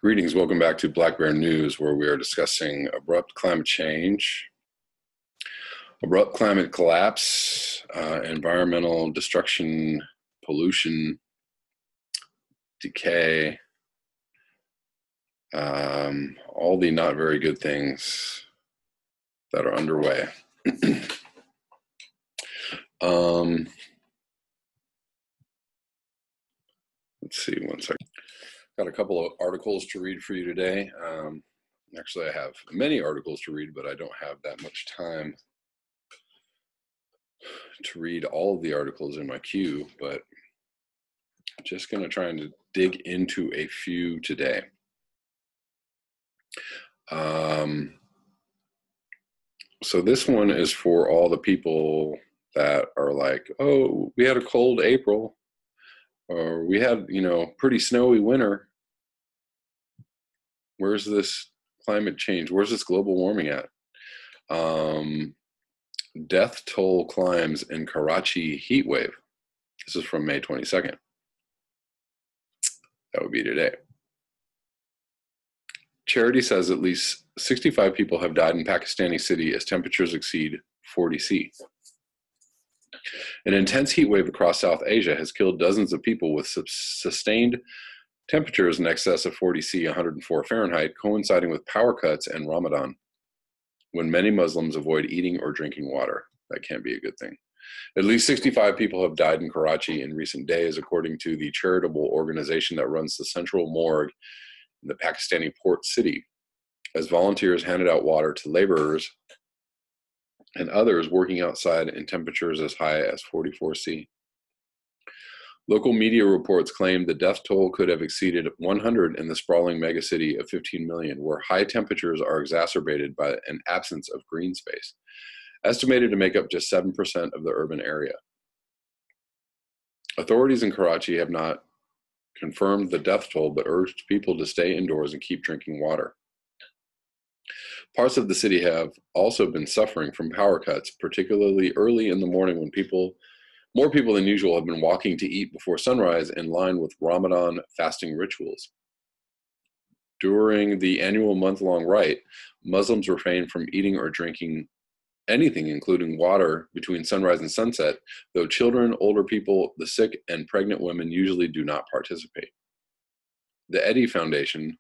Greetings, welcome back to Black Bear News, where we are discussing abrupt climate change, abrupt climate collapse, environmental destruction, pollution, decay, all the not very good things that are underway. Let's see, one second. Got a couple of articles to read for you today. Actually, I have many articles to read, but I don't have that much time to read all of the articles in my queue, but I'm just going to try and dig into a few today. So this one is for all the people that are like, oh, we had a cold April, or we had, pretty snowy winter. Where's this climate change? Where's this global warming at? Death toll climbs in Karachi heatwave. This is from May 22nd. That would be today. Charity says at least 65 people have died in Pakistani city as temperatures exceed 40 C. An intense heat wave across South Asia has killed dozens of people with sustained temperatures in excess of 40 C, 104 Fahrenheit, coinciding with power cuts and Ramadan, when many Muslims avoid eating or drinking water. That can't be a good thing. At least 65 people have died in Karachi in recent days, according to the charitable organization that runs the central morgue in the Pakistani port city, as volunteers handed out water to laborers and others working outside in temperatures as high as 44 C. Local media reports claim the death toll could have exceeded 100 in the sprawling megacity of 15 million, where high temperatures are exacerbated by an absence of green space, estimated to make up just 7% of the urban area. Authorities in Karachi have not confirmed the death toll, but urged people to stay indoors and keep drinking water. Parts of the city have also been suffering from power cuts, particularly early in the morning when more people than usual have been walking to eat before sunrise in line with Ramadan fasting rituals. During the annual month-long rite, Muslims refrain from eating or drinking anything, including water, between sunrise and sunset, though children, older people, the sick, and pregnant women usually do not participate. The Eddy Foundation,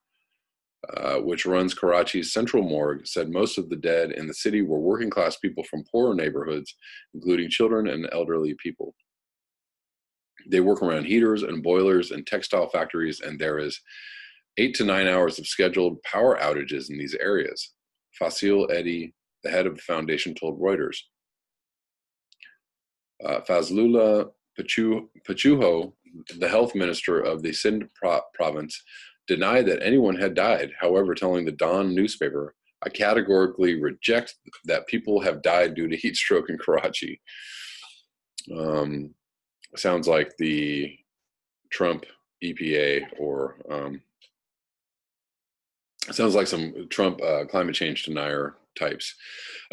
which runs Karachi's central morgue, said most of the dead in the city were working-class people from poorer neighborhoods, including children and elderly people. They work around heaters and boilers and textile factories, and there is 8 to 9 hours of scheduled power outages in these areas. Fasil Eddy, the head of the foundation, told Reuters. Fazlullah Pachuho, the health minister of the Sindh province, denied that anyone had died, however, telling the Dawn newspaper, "I categorically reject that people have died due to heat stroke in Karachi." Sounds like the Trump EPA, or sounds like some Trump climate change denier types.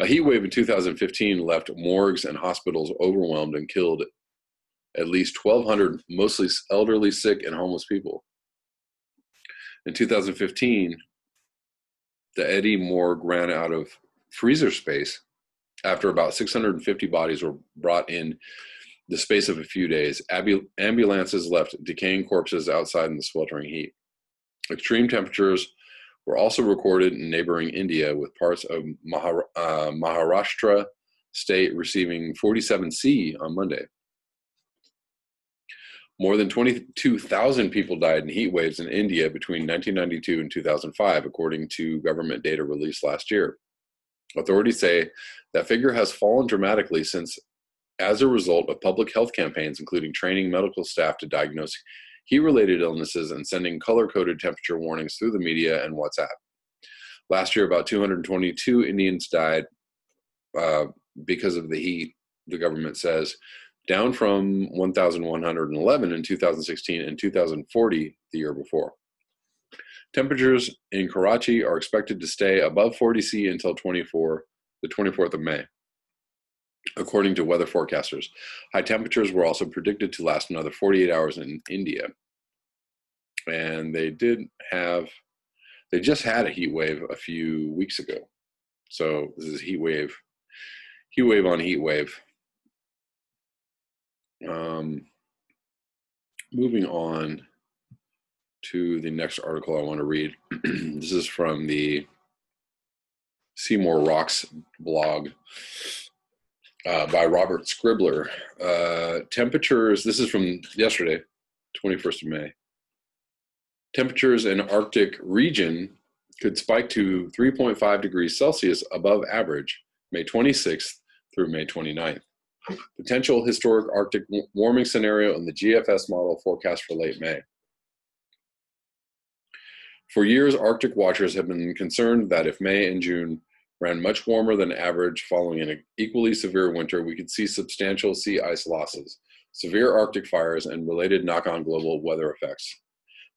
A heat wave in 2015 left morgues and hospitals overwhelmed and killed at least 1,200, mostly elderly, sick, and homeless people. In 2015, the Eddy morgue ran out of freezer space after about 650 bodies were brought in the space of a few days. Ambulances left decaying corpses outside in the sweltering heat. Extreme temperatures were also recorded in neighboring India, with parts of Maharashtra state receiving 47 C on Monday. More than 22,000 people died in heat waves in India between 1992 and 2005, according to government data released last year. Authorities say that figure has fallen dramatically since, as a result of public health campaigns, including training medical staff to diagnose heat-related illnesses and sending color-coded temperature warnings through the media and WhatsApp. Last year, about 222 Indians died because of the heat, the government says, down from 1,111 in 2016 and 2,040 the year before. Temperatures in Karachi are expected to stay above 40 C until the 24th of May. according to weather forecasters. High temperatures were also predicted to last another 48 hours in India. And they just had a heat wave a few weeks ago. So this is heat wave on heat wave. Moving on to the next article I want to read. This is from the Seymour Rocks blog by Robert Scribbler. Temperatures, this is from yesterday, 21st of May. Temperatures in Arctic region could spike to 3.5 degrees Celsius above average May 26th through May 29th. Potential historic Arctic warming scenario in the GFS model forecast for late May. For years, Arctic watchers have been concerned that if May and June ran much warmer than average following an equally severe winter, we could see substantial sea ice losses, severe Arctic fires, and related knock-on global weather effects.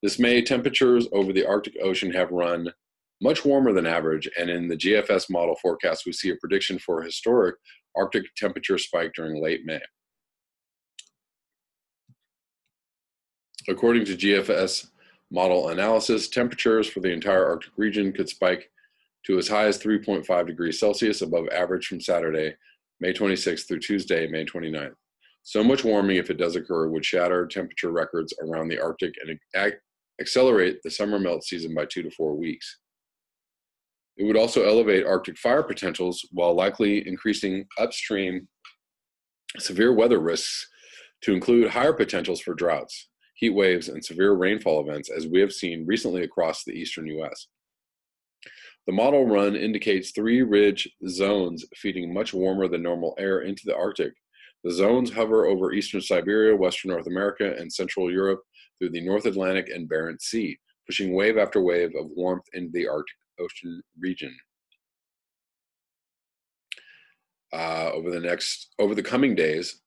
This May, temperatures over the Arctic Ocean have run much warmer than average, and in the GFS model forecast, we see a prediction for a historic Arctic temperature spike during late May. According to GFS model analysis, temperatures for the entire Arctic region could spike to as high as 3.5 degrees Celsius above average from Saturday, May 26th through Tuesday, May 29th. So much warming, if it does occur, would shatter temperature records around the Arctic and accelerate the summer melt season by 2 to 4 weeks. It would also elevate Arctic fire potentials while likely increasing upstream severe weather risks to include higher potentials for droughts, heat waves, and severe rainfall events, as we have seen recently across the eastern U.S. The model run indicates 3 ridge zones feeding much warmer than normal air into the Arctic. The zones hover over eastern Siberia, western North America, and central Europe through the North Atlantic and Barents Sea, pushing wave after wave of warmth into the Arctic Ocean region. Over the coming days,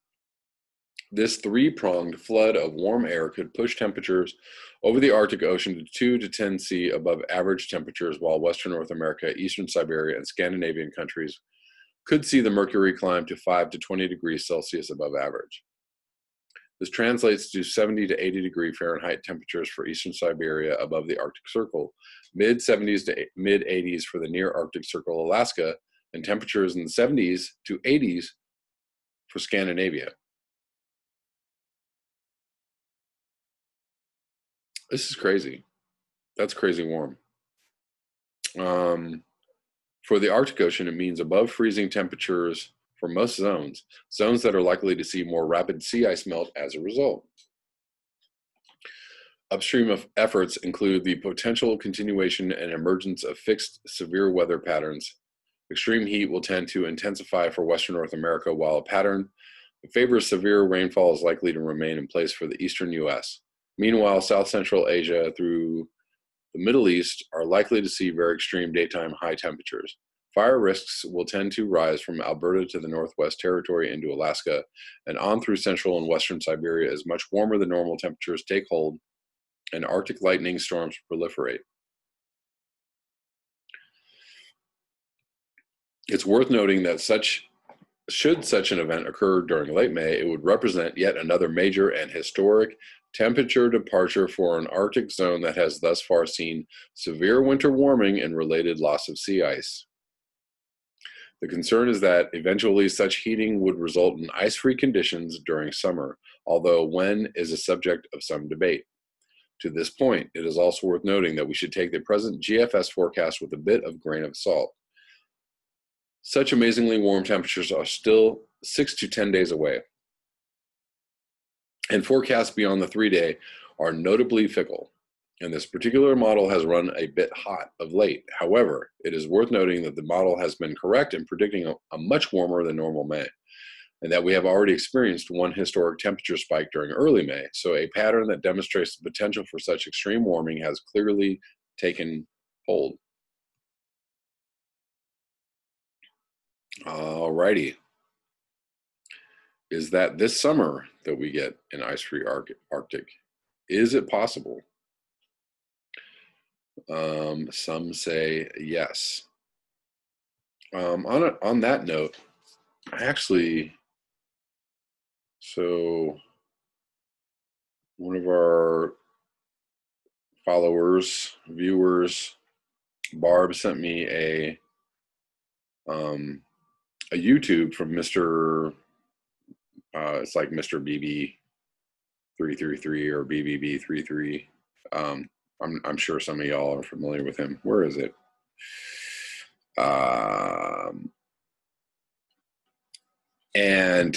this 3-pronged flood of warm air could push temperatures over the Arctic Ocean to 2 to 10 C above average temperatures, while western North America, eastern Siberia, and Scandinavian countries could see the mercury climb to 5 to 20 degrees Celsius above average. This translates to 70 to 80 degree Fahrenheit temperatures for eastern Siberia above the Arctic Circle, mid-70s to mid-80s for the near Arctic Circle, Alaska, and temperatures in the 70s to 80s for Scandinavia. This is crazy. That's crazy warm. For the Arctic Ocean, it means above freezing temperatures for most zones that are likely to see more rapid sea ice melt as a result. Upstream efforts include the potential continuation and emergence of fixed severe weather patterns. Extreme heat will tend to intensify for western North America, while a pattern that favors severe rainfall is likely to remain in place for the eastern U.S. Meanwhile, South Central Asia through the Middle East are likely to see very extreme daytime high temperatures. Fire risks will tend to rise from Alberta to the Northwest Territory into Alaska and on through central and western Siberia as much warmer than normal temperatures take hold and Arctic lightning storms proliferate. It's worth noting that should such an event occur during late May, it would represent yet another major and historic temperature departure for an Arctic zone that has thus far seen severe winter warming and related loss of sea ice. The concern is that eventually such heating would result in ice-free conditions during summer, although when is a subject of some debate. To this point, it is also worth noting that we should take the present GFS forecast with a bit of grain of salt. Such amazingly warm temperatures are still 6 to 10 days away, and forecasts beyond the 3-day are notably fickle, and this particular model has run a bit hot of late. However, it is worth noting that the model has been correct in predicting a much warmer than normal May, and that we have already experienced one historic temperature spike during early May, so a pattern that demonstrates the potential for such extreme warming has clearly taken hold. Alrighty. Is that this summer that we get an ice-free Arctic? Is it possible? Some say yes. On that note, So one of our followers, viewers, Barb, sent me a YouTube from Mr. It's like Mr. BB 333 or BBB 33. I'm sure some of y'all are familiar with him. Where is it? And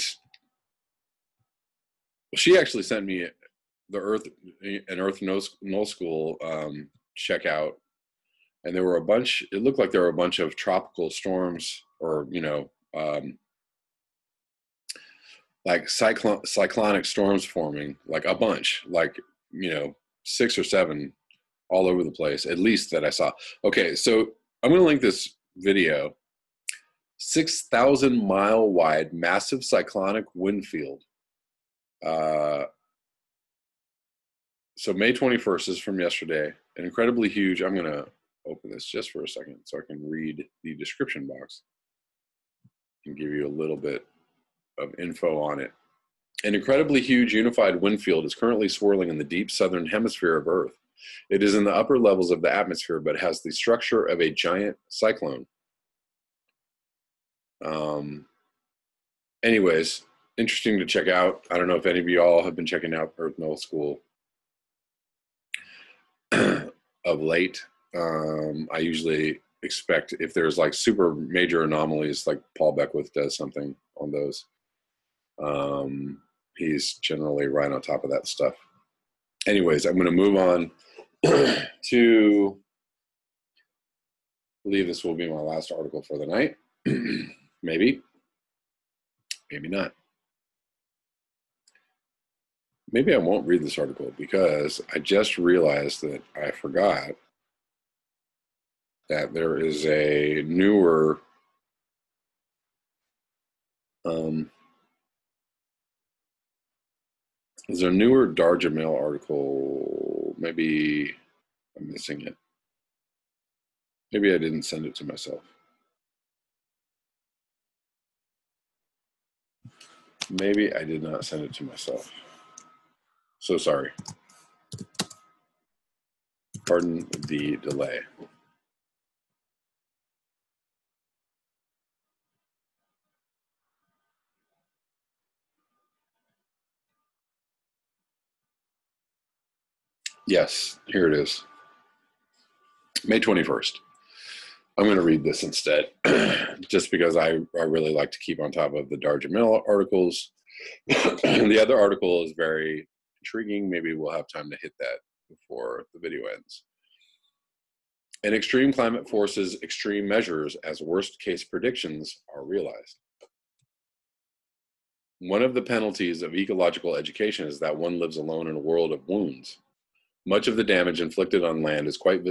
she actually sent me an Earth Null School checkout, and there were a bunch. It looked like there were a bunch of tropical storms, or like cyclonic storms forming, like a bunch, like 6 or 7 all over the place, at least that I saw. Okay, so I'm going to link this video. 6,000 mile wide, massive cyclonic wind field. So May 21st is from yesterday. An incredibly huge, I'm going to open this just for a second so I can read the description box and give you a little bit of info on it. An incredibly huge unified wind field is currently swirling in the deep southern hemisphere of Earth. It is in the upper levels of the atmosphere, but has the structure of a giant cyclone. Anyways, interesting to check out. I don't know if any of y'all have been checking out Earth Null School of late. I usually expect if there's like super major anomalies, like Paul Beckwith does something on those. He's generally right on top of that stuff. Anyways, I'm going to move on to, I believe this will be my last article for the night. Maybe not. Maybe I won't read this article because I just realized that I forgot that there is a newer Dar Jamil article. Maybe I'm missing it. Maybe I didn't send it to myself. Maybe I did not send it to myself. So sorry. Pardon the delay. Yes, here it is. May 21st. I'm going to read this instead, just because I really like to keep on top of the Dar Jamil articles. The other article is very intriguing. Maybe we'll have time to hit that before the video ends. And extreme climate forces extreme measures as worst case predictions are realized. One of the penalties of ecological education is that one lives alone in a world of wounds. Much of the damage inflicted on land is quite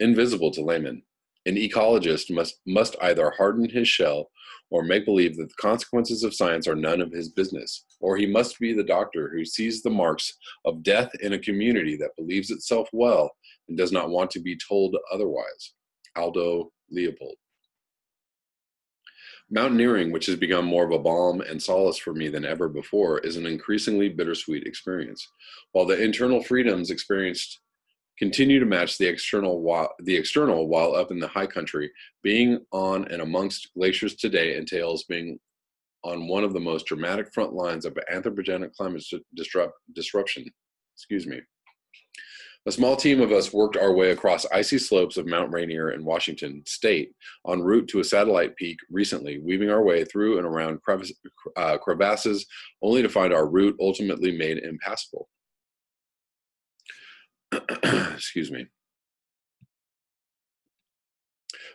invisible to laymen. An ecologist must either harden his shell or make believe that the consequences of science are none of his business, or he must be the doctor who sees the marks of death in a community that believes itself well and does not want to be told otherwise. Aldo Leopold. Mountaineering, which has become more of a balm and solace for me than ever before, is an increasingly bittersweet experience. While the internal freedoms experienced continue to match the external while up in the high country, being on and amongst glaciers today entails being on one of the most dramatic front lines of anthropogenic climate disruption. Excuse me. A small team of us worked our way across icy slopes of Mount Rainier in Washington state en route to a satellite peak recently, weaving our way through and around crevasses, only to find our route ultimately made impassable. Excuse me.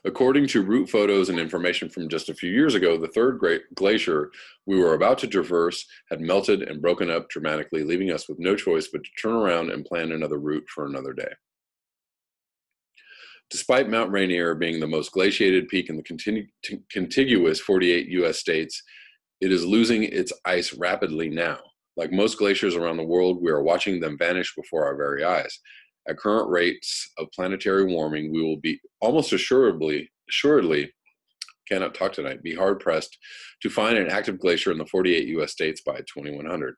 According to route photos and information from just a few years ago, the third great glacier we were about to traverse had melted and broken up dramatically, leaving us with no choice but to turn around and plan another route for another day. Despite Mount Rainier being the most glaciated peak in the contiguous 48 U.S. states, it is losing its ice rapidly now. Like most glaciers around the world, we are watching them vanish before our very eyes. At current rates of planetary warming, we will be almost assuredly cannot talk tonight, be hard-pressed to find an active glacier in the 48 U.S. states by 2100.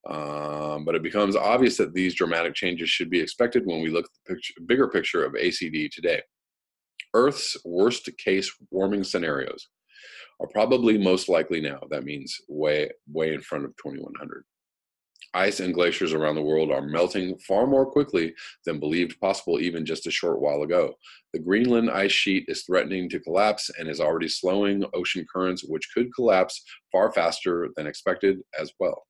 But it becomes obvious that these dramatic changes should be expected when we look at the bigger picture of ACD today. Earth's worst-case warming scenarios are probably most likely now. That means way in front of 2100. Ice and glaciers around the world are melting far more quickly than believed possible even just a short while ago. The Greenland ice sheet is threatening to collapse and is already slowing ocean currents, which could collapse far faster than expected as well.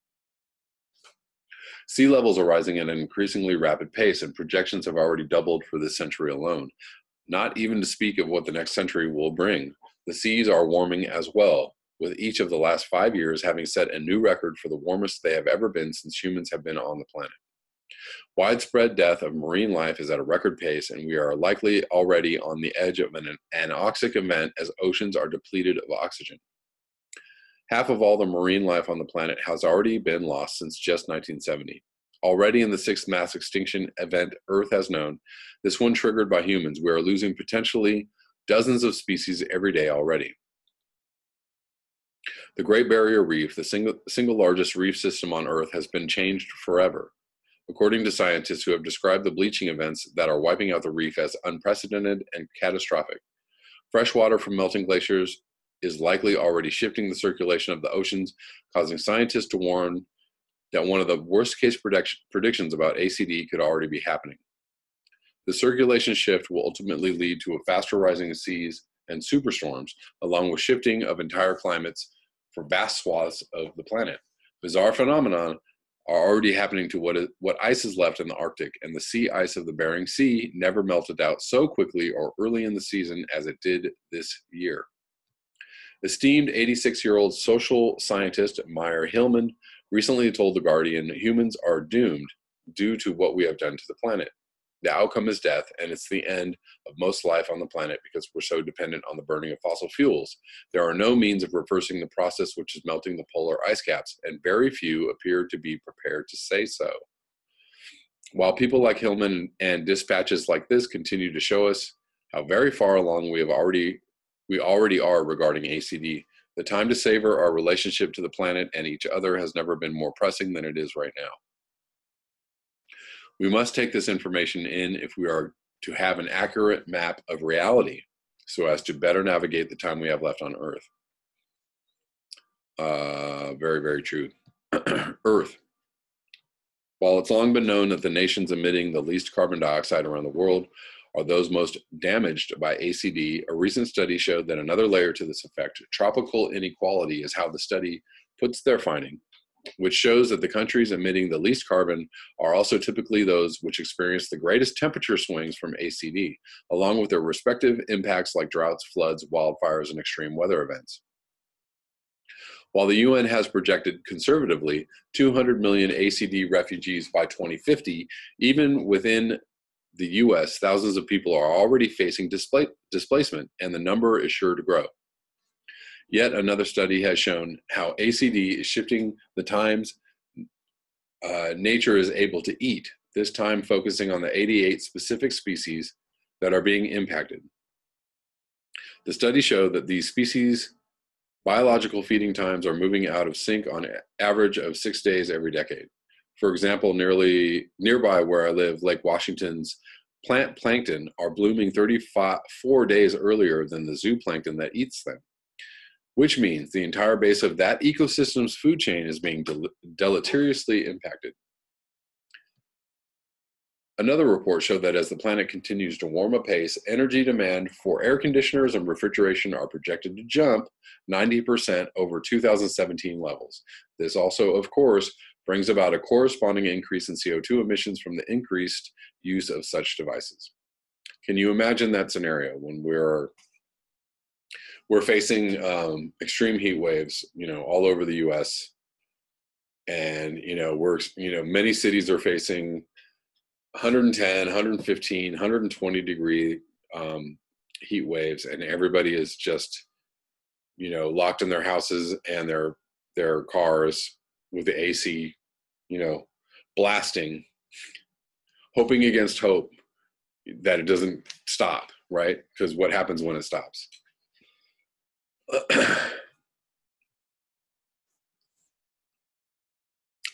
Sea levels are rising at an increasingly rapid pace, and projections have already doubled for this century alone. Not even to speak of what the next century will bring. The seas are warming as well, with each of the last 5 years having set a new record for the warmest they have ever been since humans have been on the planet. Widespread death of marine life is at a record pace, and we are likely already on the edge of an anoxic event as oceans are depleted of oxygen. Half of all the marine life on the planet has already been lost since just 1970. Already in the sixth mass extinction event Earth has known, this one triggered by humans, we are losing potentially dozens of species every day already. The Great Barrier Reef, the single largest reef system on Earth, has been changed forever, according to scientists who have described the bleaching events that are wiping out the reef as unprecedented and catastrophic. Fresh water from melting glaciers is likely already shifting the circulation of the oceans, causing scientists to warn that one of the worst-case predictions about ACD could already be happening. The circulation shift will ultimately lead to a faster rising of seas and superstorms, along with shifting of entire climates for vast swaths of the planet. Bizarre phenomena are already happening to what ice is left in the Arctic, and the sea ice of the Bering Sea never melted out so quickly or early in the season as it did this year. Esteemed 86-year-old social scientist Meyer Hillman recently told The Guardian, humans are doomed due to what we have done to the planet. The outcome is death, and it's the end of most life on the planet because we're so dependent on the burning of fossil fuels. There are no means of reversing the process which is melting the polar ice caps, and very few appear to be prepared to say so. While people like Hillman and dispatches like this continue to show us how very far along we already are regarding ACD, the time to savor our relationship to the planet and each other has never been more pressing than it is right now. We must take this information in if we are to have an accurate map of reality so as to better navigate the time we have left on Earth. Very, very true. Earth. While it's long been known that the nations emitting the least carbon dioxide around the world are those most damaged by ACD, a recent study showed that another layer to this effect, tropical inequality, is how the study puts their finding, which shows that the countries emitting the least carbon are also typically those which experience the greatest temperature swings from ACD, along with their respective impacts like droughts, floods, wildfires, and extreme weather events. While the UN has projected conservatively 200 million ACD refugees by 2050, even within the US, thousands of people are already facing displacement, and the number is sure to grow. Yet another study has shown how ACD is shifting the times nature is able to eat, this time focusing on the 88 specific species that are being impacted. The study showed that these species' biological feeding times are moving out of sync on an average of 6 days every decade. For example, nearby where I live, Lake Washington's plant plankton are blooming 34 days earlier than the zooplankton that eats them, which means the entire base of that ecosystem's food chain is being deleteriously impacted. Another report showed that as the planet continues to warm apace, energy demand for air conditioners and refrigeration are projected to jump 90% over 2017 levels. This also, of course, brings about a corresponding increase in CO2 emissions from the increased use of such devices. Can you imagine that scenario when we're facing extreme heat waves, all over the U.S. And, many cities are facing 110, 115, 120 degree heat waves, and everybody is just, locked in their houses and their cars with the AC, blasting, hoping against hope that it doesn't stop, right? Because what happens when it stops?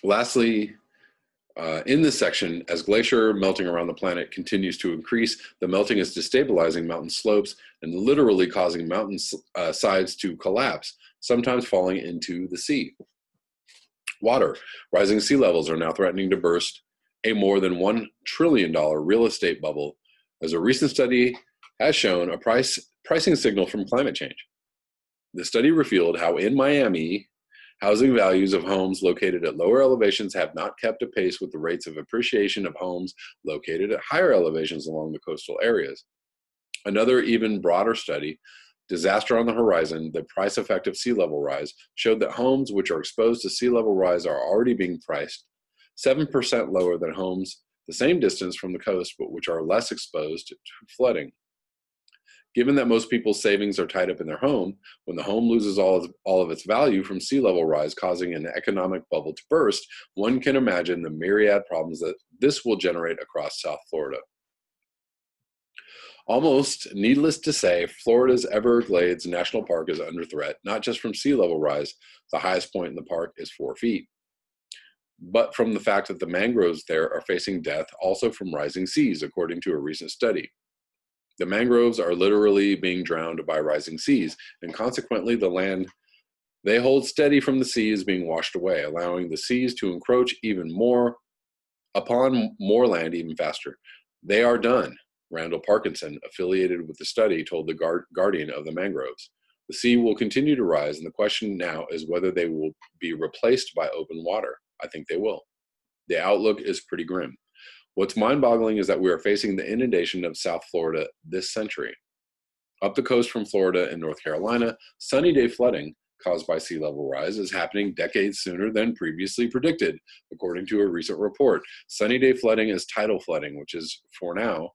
Lastly, in this section, as glacier melting around the planet continues to increase, the melting is destabilizing mountain slopes and literally causing mountain sides to collapse, sometimes falling into the sea. Water. Rising sea levels are now threatening to burst a more than $1 trillion real estate bubble, as a recent study has shown a pricing signal from climate change. The study revealed how in Miami, housing values of homes located at lower elevations have not kept pace with the rates of appreciation of homes located at higher elevations along the coastal areas. Another even broader study, Disaster on the Horizon, the price effect of sea level rise, showed that homes which are exposed to sea level rise are already being priced 7% lower than homes the same distance from the coast, but which are less exposed to flooding. Given that most people's savings are tied up in their home, when the home loses all of its value from sea level rise, causing an economic bubble to burst, one can imagine the myriad problems that this will generate across South Florida. Almost needless to say, Florida's Everglades National Park is under threat, not just from sea level rise. The highest point in the park is 4 feet, but from the fact that the mangroves there are facing death, also from rising seas, according to a recent study. The mangroves are literally being drowned by rising seas, and consequently the land they hold steady from the sea is being washed away, allowing the seas to encroach even more upon more land even faster. They are done, Randall Parkinson, affiliated with the study, told the Guardian of the mangroves. The sea will continue to rise, and the question now is whether they will be replaced by open water. I think they will. The outlook is pretty grim. What's mind-boggling is that we are facing the inundation of South Florida this century. Up the coast from Florida and North Carolina, sunny day flooding caused by sea level rise is happening decades sooner than previously predicted, according to a recent report. Sunny day flooding is tidal flooding, which is, for now,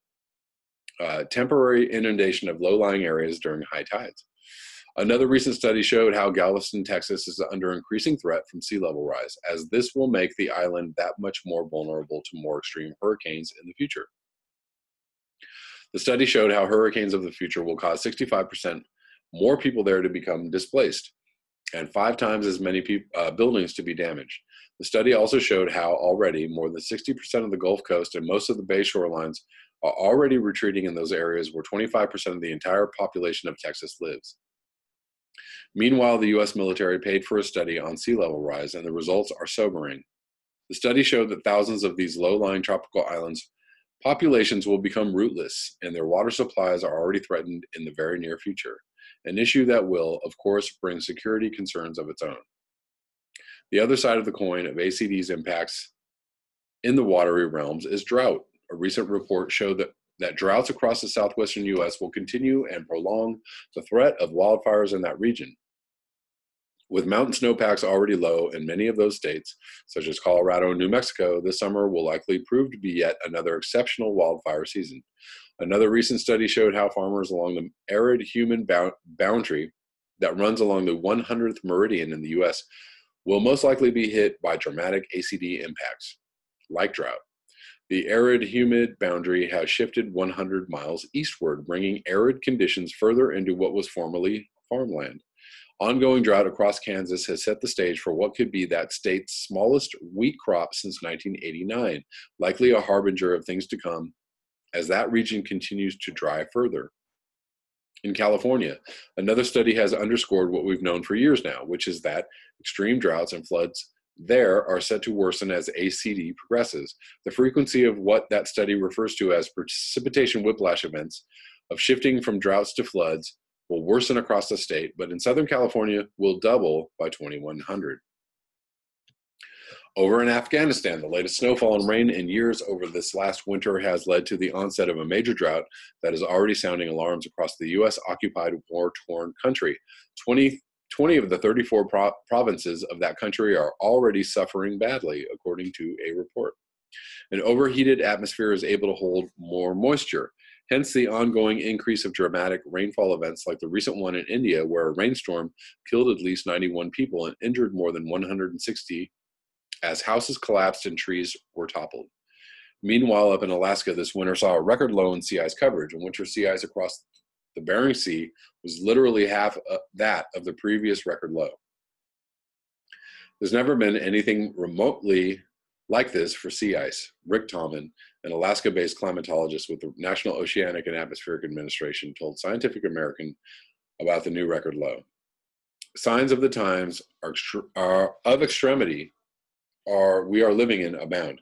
temporary inundation of low-lying areas during high tides. Another recent study showed how Galveston, Texas is under increasing threat from sea level rise, as this will make the island that much more vulnerable to more extreme hurricanes in the future. The study showed how hurricanes of the future will cause 65% more people there to become displaced and 5 times as many buildings to be damaged. The study also showed how already more than 60% of the Gulf Coast and most of the bay shorelines are already retreating in those areas where 25% of the entire population of Texas lives. Meanwhile, the U.S. military paid for a study on sea level rise, and the results are sobering. The study showed that thousands of these low-lying tropical islands' populations will become rootless, and their water supplies are already threatened in the very near future, an issue that will, of course, bring security concerns of its own. The other side of the coin of ACD's impacts in the watery realms is drought. A recent report showed that droughts across the southwestern U.S. will continue and prolong the threat of wildfires in that region. With mountain snowpacks already low in many of those states, such as Colorado and New Mexico, this summer will likely prove to be yet another exceptional wildfire season. Another recent study showed how farmers along the arid humid boundary that runs along the 100th meridian in the U.S. will most likely be hit by dramatic ACD impacts, like drought. The arid humid boundary has shifted 100 miles eastward, bringing arid conditions further into what was formerly farmland. Ongoing drought across Kansas has set the stage for what could be that state's smallest wheat crop since 1989, likely a harbinger of things to come as that region continues to dry further. In California, another study has underscored what we've known for years now, which is that extreme droughts and floods there are set to worsen as ACD progresses. The frequency of what that study refers to as precipitation whiplash events of shifting from droughts to floods will worsen across the state, but in Southern California will double by 2100. Over in Afghanistan, the latest snowfall and rain in years over this last winter has led to the onset of a major drought that is already sounding alarms across the U.S.-occupied war-torn country. 20 of the 34 provinces of that country are already suffering badly, according to a report. An overheated atmosphere is able to hold more moisture, hence the ongoing increase of dramatic rainfall events like the recent one in India, where a rainstorm killed at least 91 people and injured more than 160 as houses collapsed and trees were toppled. Meanwhile, up in Alaska, this winter saw a record low in sea ice coverage, and winter sea ice across The Bering Sea was literally half that of the previous record low. There's never been anything remotely like this for sea ice. Rick Tommen, an Alaska-based climatologist with the National Oceanic and Atmospheric Administration, told Scientific American about the new record low. Signs of the times are of extremity we are living in abound.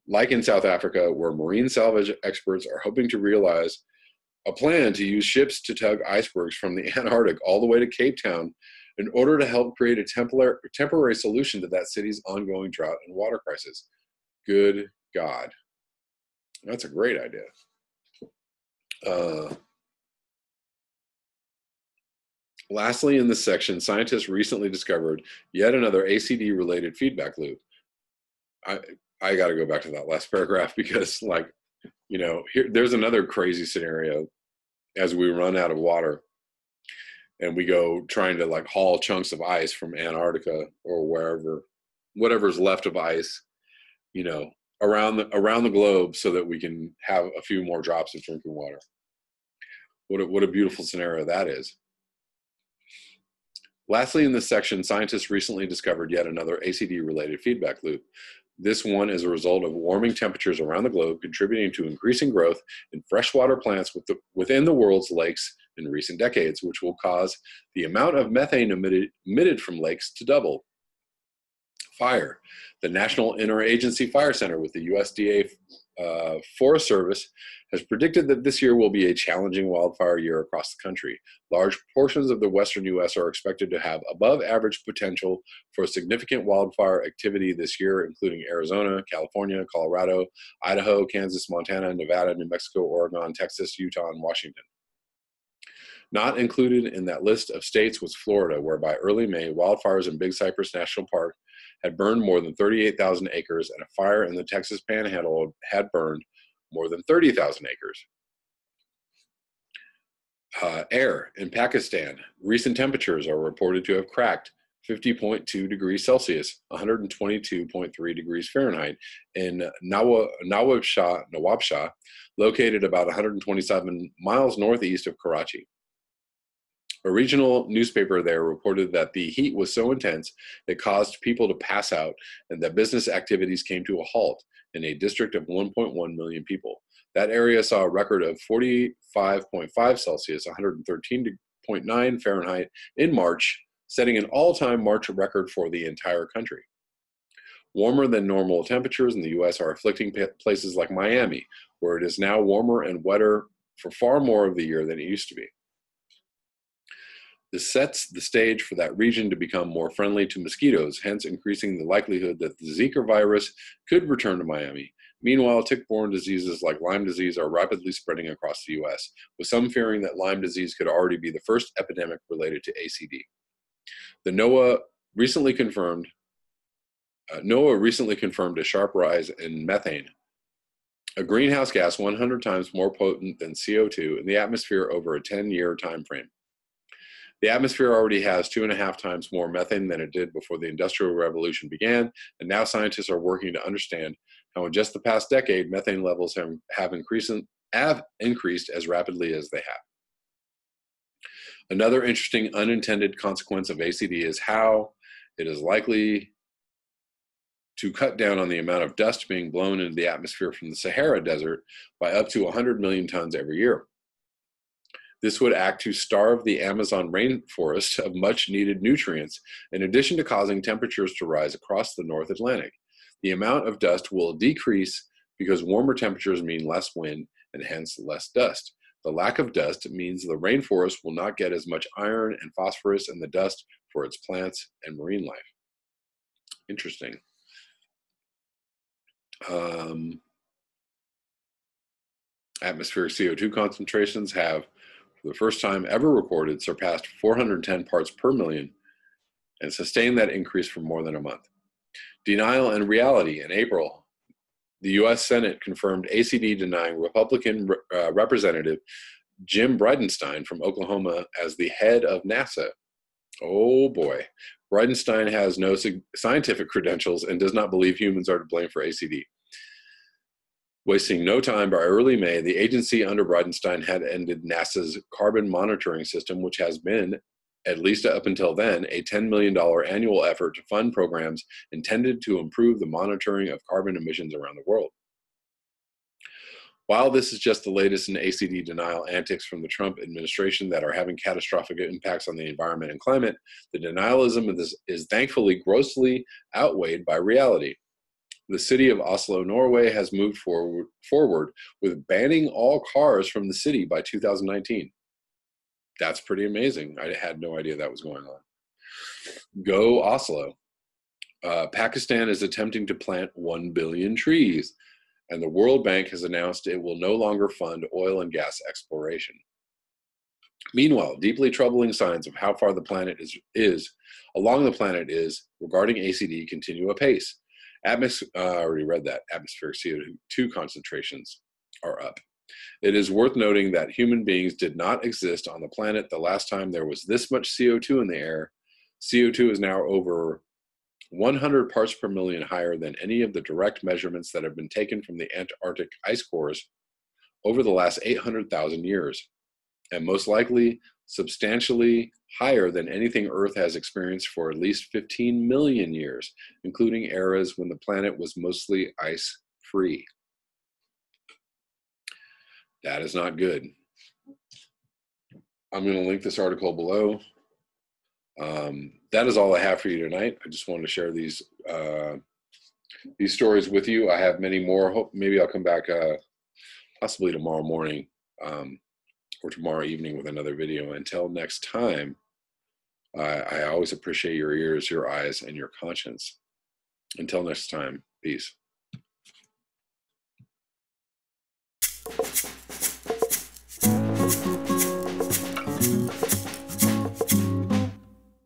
Like in South Africa, where marine salvage experts are hoping to realize a plan to use ships to tug icebergs from the Antarctic all the way to Cape Town in order to help create a temporary solution to that city's ongoing drought and water crisis. Good God. That's a great idea. Lastly, in this section, scientists recently discovered yet another ACD-related feedback loop. I got to go back to that last paragraph because, like, you know, there's another crazy scenario as we run out of water and we go trying to like haul chunks of ice from Antarctica or whatever's left of ice, you know, around the globe so that we can have a few more drops of drinking water. What a beautiful scenario that is. Lastly, in this section, scientists recently discovered yet another ACD-related feedback loop. This one is a result of warming temperatures around the globe contributing to increasing growth in freshwater plants within the world's lakes in recent decades, which will cause the amount of methane emitted from lakes to double. Fire. The National Interagency Fire Center with the USDA Forest Service has predicted that this year will be a challenging wildfire year across the country. Large portions of the western U.S. are expected to have above average potential for significant wildfire activity this year, including Arizona, California, Colorado, Idaho, Kansas, Montana, Nevada, New Mexico, Oregon, Texas, Utah, and Washington. Not included in that list of states was Florida, where by early May, wildfires in Big Cypress National Park had burned more than 38,000 acres, and a fire in the Texas Panhandle had burned more than 30,000 acres. Air in Pakistan. Recent temperatures are reported to have cracked 50.2 degrees Celsius, 122.3 degrees Fahrenheit, in Nawabshah, located about 127 miles northeast of Karachi. A regional newspaper there reported that the heat was so intense it caused people to pass out and that business activities came to a halt in a district of 1.1 million people. That area saw a record of 45.5 Celsius, 113.9 Fahrenheit in March, setting an all-time March record for the entire country. Warmer than normal temperatures in the U.S. are afflicting places like Miami, where it is now warmer and wetter for far more of the year than it used to be. This sets the stage for that region to become more friendly to mosquitoes, hence increasing the likelihood that the Zika virus could return to Miami. Meanwhile, tick-borne diseases like Lyme disease are rapidly spreading across the U.S., with some fearing that Lyme disease could already be the first epidemic related to ACD. The NOAA recently confirmed a sharp rise in methane, a greenhouse gas 100 times more potent than CO2 in the atmosphere over a 10-year time frame. The atmosphere already has 2.5 times more methane than it did before the Industrial Revolution began, and now scientists are working to understand how in just the past decade, methane levels have increased as rapidly as they have. Another interesting unintended consequence of ACD is how it is likely to cut down on the amount of dust being blown into the atmosphere from the Sahara Desert by up to 100 million tons every year. This would act to starve the Amazon rainforest of much-needed nutrients, in addition to causing temperatures to rise across the North Atlantic. The amount of dust will decrease because warmer temperatures mean less wind and hence less dust. The lack of dust means the rainforest will not get as much iron and phosphorus in the dust for its plants and marine life. Interesting. Atmospheric CO2 concentrations have, for the first time ever recorded, surpassed 410 parts per million and sustained that increase for more than a month. Denial and reality. In April, the U.S. Senate confirmed ACD denying Republican Representative Jim Bridenstine from Oklahoma as the head of NASA. Oh boy. Bridenstine has no scientific credentials and does not believe humans are to blame for ACD. Wasting no time, by early May, the agency under Bridenstine had ended NASA's carbon monitoring system, which has been, at least up until then, a $10 million annual effort to fund programs intended to improve the monitoring of carbon emissions around the world. While this is just the latest in ACD denial antics from the Trump administration that are having catastrophic impacts on the environment and climate, the denialism of this is thankfully grossly outweighed by reality. The city of Oslo, Norway has moved forward with banning all cars from the city by 2019. That's pretty amazing. I had no idea that was going on. Go Oslo. Pakistan is attempting to plant 1 billion trees, and the World Bank has announced it will no longer fund oil and gas exploration. Meanwhile, deeply troubling signs of how far the planet along the planet is regarding ACD continue apace. I already read that. Atmospheric CO2 concentrations are up. It is worth noting that human beings did not exist on the planet the last time there was this much CO2 in the air. CO2 is now over 100 parts per million higher than any of the direct measurements that have been taken from the Antarctic ice cores over the last 800,000 years, and most likely substantially higher than anything Earth has experienced for at least 15 million years, including eras when the planet was mostly ice-free. That is not good. I'm going to link this article below. That is all I have for you tonight. I just wanted to share these stories with you. I have many more. Maybe I'll come back possibly tomorrow morning or tomorrow evening with another video. Until next time, I always appreciate your ears, your eyes, and your conscience. Until next time, peace.